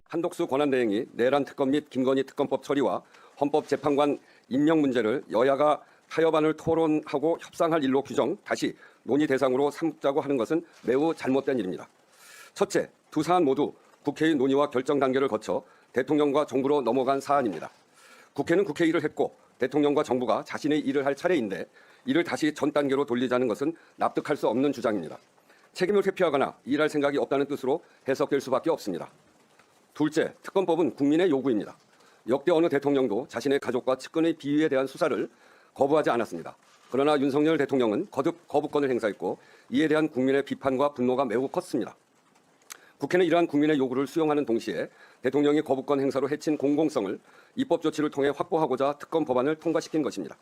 한덕수 권한대행이 내란 특검 및 김건희 특검법 처리와 헌법재판관 임명 문제를 여야가 타협안을 토론하고 협상할 일로 규정 다시 논의 대상으로 삼자고 하는 것은 매우 잘못된 일입니다. 첫째, 두 사안 모두 국회의 논의와 결정 단계를 거쳐 대통령과 정부로 넘어간 사안입니다. 국회는 국회 일을 했고 대통령과 정부가 자신의 일을 할 차례인데 이를 다시 전 단계로 돌리자는 것은 납득할 수 없는 주장입니다. 책임을 회피하거나 일할 생각이 없다는 뜻으로 해석될 수밖에 없습니다. 둘째, 특검법은 국민의 요구입니다. 역대 어느 대통령도 자신의 가족과 측근의 비위에 대한 수사를 거부하지 않았습니다. 그러나 윤석열 대통령은 거듭 거부권을 행사했고 이에 대한 국민의 비판과 분노가 매우 컸습니다. 국회는 이러한 국민의 요구를 수용하는 동시에 대통령이 거부권 행사로 해친 공공성을 입법 조치를 통해 확보하고자 특검 법안을 통과시킨 것입니다.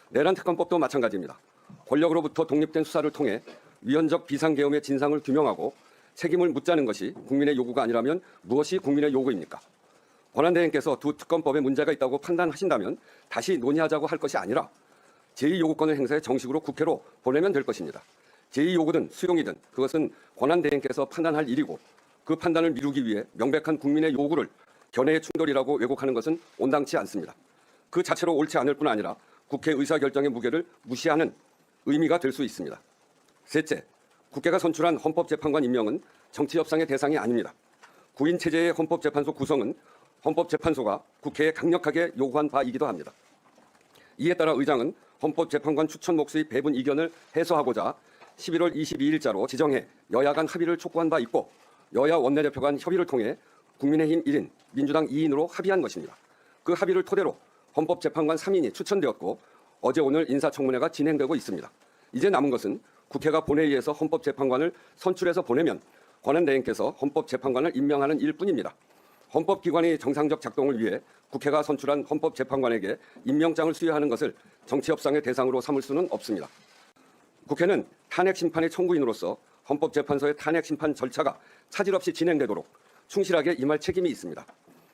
내란 특검법도 마찬가지입니다. 권력으로부터 독립된 수사를 통해 위헌적 비상계엄의 진상을 규명하고 책임을 묻자는 것이 국민의 요구가 아니라면 무엇이 국민의 요구입니까? 권한대행께서 두 특검법에 문제가 있다고 판단하신다면 다시 논의하자고 할 것이 아니라 제2요구권을 행사해 정식으로 국회로 보내면 될 것입니다. 제2요구든 수용이든 그것은 권한대행께서 판단할 일이고 그 판단을 미루기 위해 명백한 국민의 요구를 견해의 충돌이라고 왜곡하는 것은 온당치 않습니다. 그 자체로 옳지 않을 뿐 아니라 국회 의사결정의 무게를 무시하는 의미가 될 수 있습니다. 셋째, 국회가 선출한 헌법재판관 임명은 정치협상의 대상이 아닙니다. 구인체제의 헌법재판소 구성은 헌법재판소가 국회에 강력하게 요구한 바이기도 합니다. 이에 따라 의장은 헌법재판관 추천 목수의 배분 이견을 해소하고자 11월 22일자로 지정해 여야 간 합의를 촉구한 바 있고 여야 원내대표 간 협의를 통해 국민의힘 1인, 민주당 2인으로 합의한 것입니다. 그 합의를 토대로 헌법재판관 3인이 추천되었고 어제 오늘 인사청문회가 진행되고 있습니다. 이제 남은 것은 국회가 본회의에서 헌법재판관을 선출해서 보내면 권한대행께서 헌법재판관을 임명하는 일뿐입니다. 헌법기관의 정상적 작동을 위해 국회가 선출한 헌법재판관에게 임명장을 수여하는 것을 정치협상의 대상으로 삼을 수는 없습니다. 국회는 탄핵심판의 청구인으로서 헌법재판소의 탄핵심판 절차가 차질 없이 진행되도록 충실하게 임할 책임이 있습니다.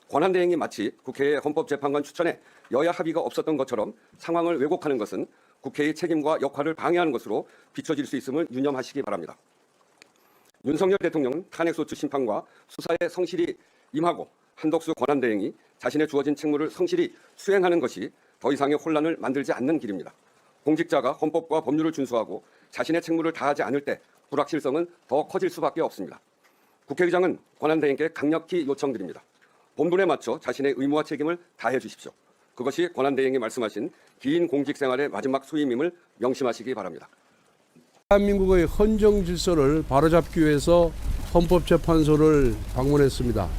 권한대행이 마치 국회의 헌법재판관 추천에 여야 합의가 없었던 것처럼 상황을 왜곡하는 것은 국회의 책임과 역할을 방해하는 것으로 비춰질 수 있음을 유념하시기 바랍니다. 윤석열 대통령은 탄핵소추 심판과 수사에 성실히 임하고 한덕수 권한대행이 자신의 주어진 책무를 성실히 수행하는 것이 더 이상의 혼란을 만들지 않는 길입니다. 공직자가 헌법과 법률을 준수하고 자신의 책무를 다하지 않을 때 불확실성은 더 커질 수밖에 없습니다. 국회의장은 권한대행께 강력히 요청드립니다. 본분에 맞춰 자신의 의무와 책임을 다해 주십시오. 그것이 권한대행이 말씀하신 긴 공직생활의 마지막 수임임을 명심하시기 바랍니다. 대한민국의 헌정 질서를 바로잡기 위해서 헌법재판소를 방문했습니다.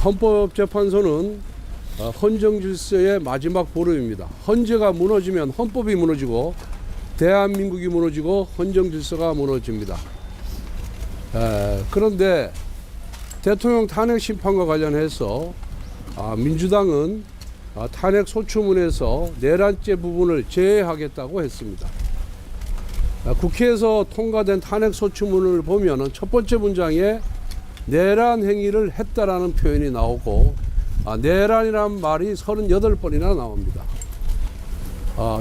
헌법재판소는 헌정 질서의 마지막 보루입니다. 헌재가 무너지면 헌법이 무너지고 대한민국이 무너지고 헌정 질서가 무너집니다. 그런데 대통령 탄핵 심판과 관련해서 민주당은 탄핵 소추문에서 내란죄 부분을 제외하겠다고 했습니다. 국회에서 통과된 탄핵 소추문을 보면 첫 번째 문장에 내란 행위를 했다라는 표현이 나오고 내란이라는 말이 38번이나 나옵니다.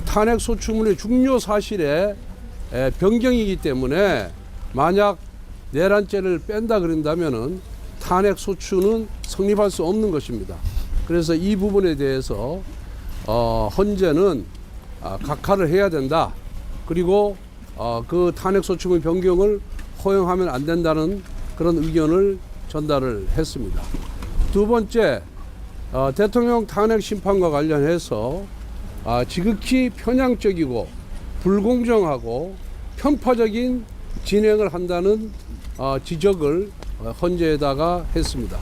탄핵 소추문의 중요 사실에 변경이기 때문에 만약 내란죄를 뺀다 그런다면은 탄핵 소추는 성립할 수 없는 것입니다. 그래서 이 부분에 대해서 헌재는 각하를 해야 된다. 그리고 그 탄핵 소추문 변경을 허용하면 안 된다는 그런 의견을 전달을 했습니다. 두 번째, 대통령 탄핵 심판과 관련해서 지극히 편향적이고 불공정하고 편파적인 진행을 한다는 지적을 헌재에다가 했습니다.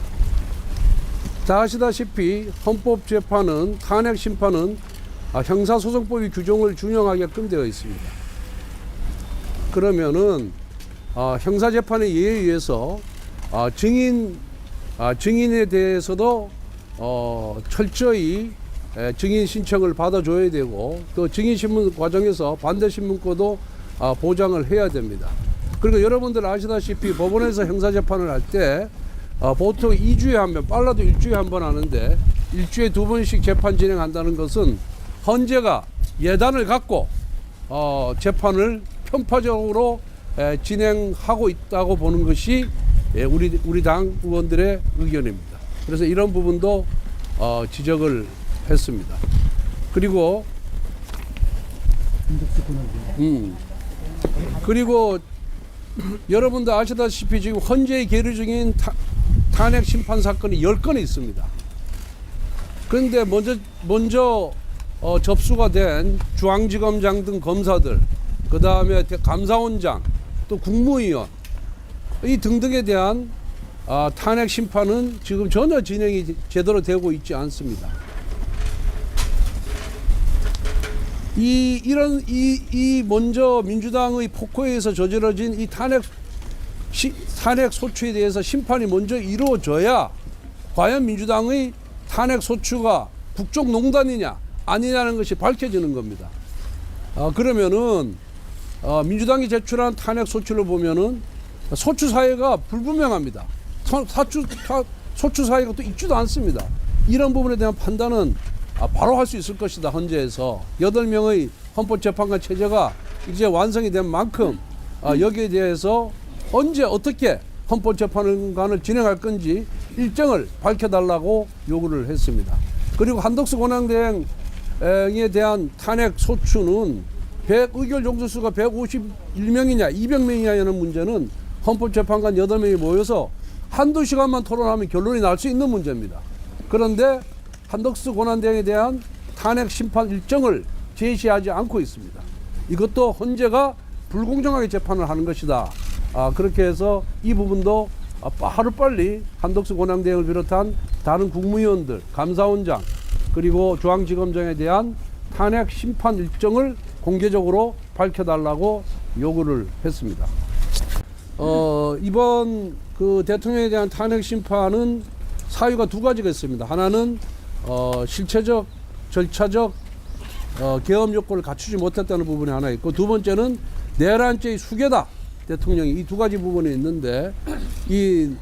다 아시다시피 헌법재판은 탄핵 심판은 형사소송법의 규정을 준용하게끔 되어 있습니다. 그러면은 형사재판의 예에 의해서 증인에 대해서도 철저히 증인 신청을 받아줘야 되고 또 증인 신문 과정에서 반대 신문권도 보장을 해야 됩니다. 그리고 여러분들 아시다시피 법원에서 형사재판을 할 때 보통 2주에 한 번, 빨라도 일주일에 한 번 하는데 일주일에 2번씩 재판 진행한다는 것은 헌재가 예단을 갖고 재판을 편파적으로 진행하고 있다고 보는 것이 우리 당 의원들의 의견입니다. 그래서 이런 부분도 지적을 했습니다. 그리고 여러분도 아시다시피 지금 헌재에 계류 중인 탄핵 심판 사건이 10건이 있습니다. 그런데 먼저 접수가 된 중앙지검장 등 검사들, 그 다음에 감사원장, 또 국무위원 이 등등에 대한 탄핵 심판은 지금 전혀 진행이 제대로 되고 있지 않습니다. 먼저 민주당의 폭거에 의해서 저질러진 이 탄핵 소추에 대해서 심판이 먼저 이루어져야 과연 민주당의 탄핵 소추가 국정농단이냐 아니냐는 것이 밝혀지는 겁니다. 그러면은 민주당이 제출한 탄핵 소추를 보면은 소추 사유가 불분명합니다. 소추 사유가 또 있지도 않습니다. 이런 부분에 대한 판단은 바로 할 수 있을 것이다. 헌재에서 8명의 헌법재판관 체제가 이제 완성이 된 만큼 여기에 대해서 언제 어떻게 헌법재판관을 진행할 건지 일정을 밝혀달라고 요구를 했습니다. 그리고 한덕수 권한대행에 대한 탄핵 소추는 의결 종소수가 151명이냐 200명이냐는 문제는 헌법재판관 8명이 모여서 한두 시간만 토론하면 결론이 날 수 있는 문제입니다. 그런데 한덕수 권한대행에 대한 탄핵 심판 일정을 제시하지 않고 있습니다. 이것도 헌재가 불공정하게 재판을 하는 것이다. 그렇게 해서 이 부분도 하루빨리 한덕수 권한대행을 비롯한 다른 국무위원들, 감사원장 그리고 중앙지검장에 대한 탄핵 심판 일정을 공개적으로 밝혀달라고 요구를 했습니다. 이번 그 대통령에 대한 탄핵 심판은 사유가 2가지가 있습니다. 하나는 실체적, 절차적 계엄 요건을 갖추지 못했다는 부분이 하나 있고, 두 번째는 내란죄의 수괴다. 대통령이 이 2가지 부분이 있는데, 이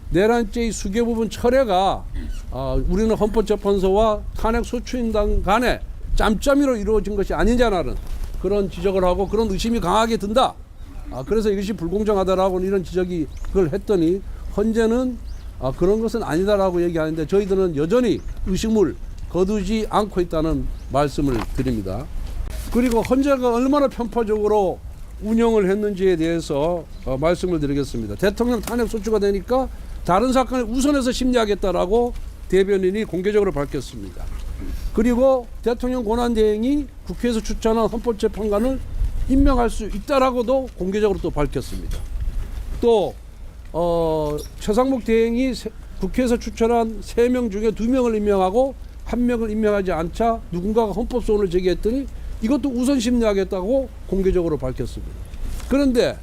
내란죄의 수괴 부분 철회가 우리는 헌법재판소와 탄핵 소추인단 간에 짬짬이로 이루어진 것이 아니냐는 그런 지적을 하고 그런 의심이 강하게 든다. 그래서 이것이 불공정하다라고 이런 지적이 그걸 했더니 헌재는 그런 것은 아니다라고 얘기하는데 저희들은 여전히 의심을 거두지 않고 있다는 말씀을 드립니다. 그리고 헌재가 얼마나 편파적으로 운영을 했는지에 대해서 말씀을 드리겠습니다. 대통령 탄핵 소추가 되니까 다른 사건을 우선해서 심리하겠다라고 대변인이 공개적으로 밝혔습니다. 그리고 대통령 권한대행이 국회에서 추천한 헌법재판관을 임명할 수 있다라고도 공개적으로 또 밝혔습니다. 또 최상목 대행이 국회에서 추천한 3명 중에 2명을 임명하고 1명을 임명하지 않자 누군가가 헌법소원을 제기했더니 이것도 우선 심리하겠다고 공개적으로 밝혔습니다. 그런데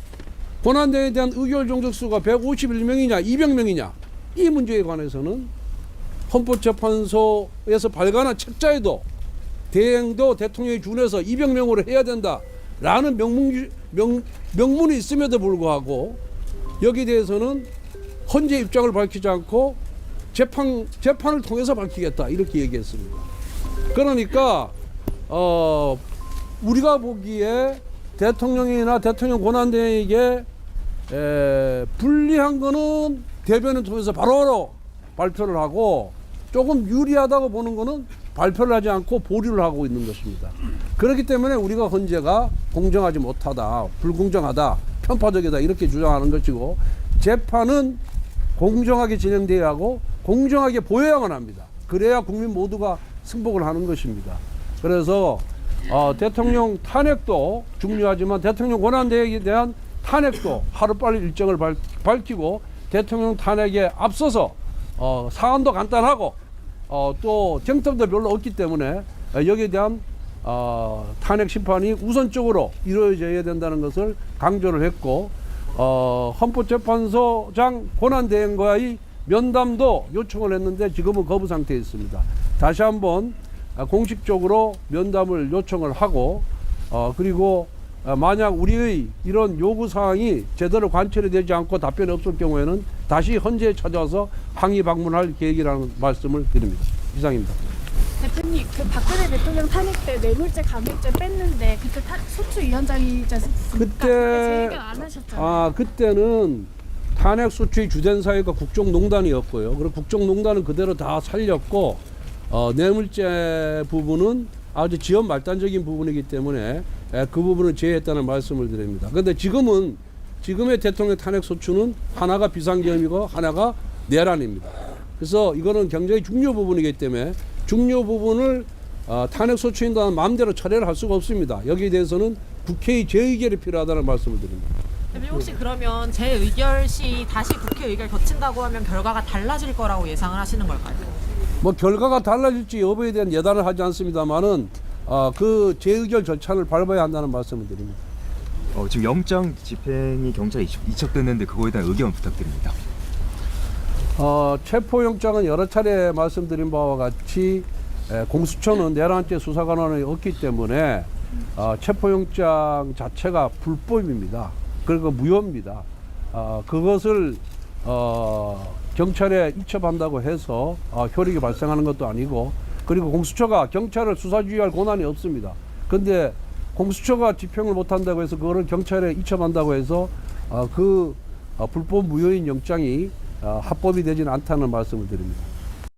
권한대행에 대한 의결 종족수가 151명이냐 200명이냐 이 문제에 관해서는 헌법재판소에서 발간한 책자에도 대행도 대통령이 준해서 200명으로 해야 된다라는 명문이 있음에도 불구하고 여기에 대해서는 헌재 입장을 밝히지 않고 재판을 통해서 밝히겠다 이렇게 얘기했습니다. 그러니까 우리가 보기에 대통령이나 대통령 권한대행에게 불리한 거는 대변을 통해서 바로 발표를 하고 조금 유리하다고 보는 거는 발표를 하지 않고 보류를 하고 있는 것입니다. 그렇기 때문에 우리가 헌재가 공정하지 못하다, 불공정하다, 편파적이다 이렇게 주장하는 것이고, 재판은 공정하게 진행돼야 하고 공정하게 보여야만 합니다. 그래야 국민 모두가 승복을 하는 것입니다. 그래서 대통령 탄핵도 중요하지만 대통령 권한대행에 대한 탄핵도 하루빨리 일정을 밝히고, 대통령 탄핵에 앞서서 사안도 간단하고 또 쟁점도 별로 없기 때문에 여기에 대한 탄핵 심판이 우선적으로 이루어져야 된다는 것을 강조를 했고, 헌법재판소장 권한대행과의 면담도 요청을 했는데 지금은 거부 상태에 있습니다. 다시 한번 공식적으로 면담을 요청을 하고 그리고 만약 우리의 이런 요구사항이 제대로 관철이 되지 않고 답변이 없을 경우에는 다시 헌재에 찾아와서 항의 방문할 계획이라는 말씀을 드립니다. 이상입니다. 대표님, 그 박근혜 대통령 탄핵 때 뇌물죄 감액죄 뺐는데 그때 소추위원장이지 않습니까? 그때 제 의견 안 하셨잖아요. 그때는 탄핵 소추의 주된 사유가 국정농단이었고요. 그리고 국정농단은 그대로 다 살렸고 뇌물죄 부분은 아주 지연 말단적인 부분이기 때문에 그 부분은 제외했다는 말씀을 드립니다. 그런데 지금의 대통령 탄핵 소추는 하나가 비상계엄이고 하나가 내란입니다. 그래서 이거는 굉장히 중요 부분이기 때문에 중요 부분을 탄핵 소추인단 마음대로 처리를 할 수가 없습니다. 여기에 대해서는 국회의 재의결이 필요하다는 말씀을 드립니다. 대표님 혹시 그러면 재의결 시 다시 국회 의결 거친다고 하면 결과가 달라질 거라고 예상을 하시는 걸까요? 뭐 결과가 달라질지 여부에 대한 예단을 하지 않습니다만은 그 재의결 절차를 밟아야 한다는 말씀을 드립니다. 지금 영장 집행이 경찰에 이첩됐는데 그거에 대한 의견 부탁드립니다. 체포영장은 여러 차례 말씀드린 바와 같이 공수처는 내란죄 수사관원이 없기 때문에 체포영장 자체가 불법입니다. 그리고 무효입니다. 그것을 경찰에 이첩한다고 해서 효력이 발생하는 것도 아니고, 그리고 공수처가 경찰을 수사지휘할 권한이 없습니다. 그런데 공수처가 집행을 못한다고 해서 그거를 경찰에 이첩한다고 해서 그 불법 무효인 영장이 합법이 되지는 않다는 말씀을 드립니다.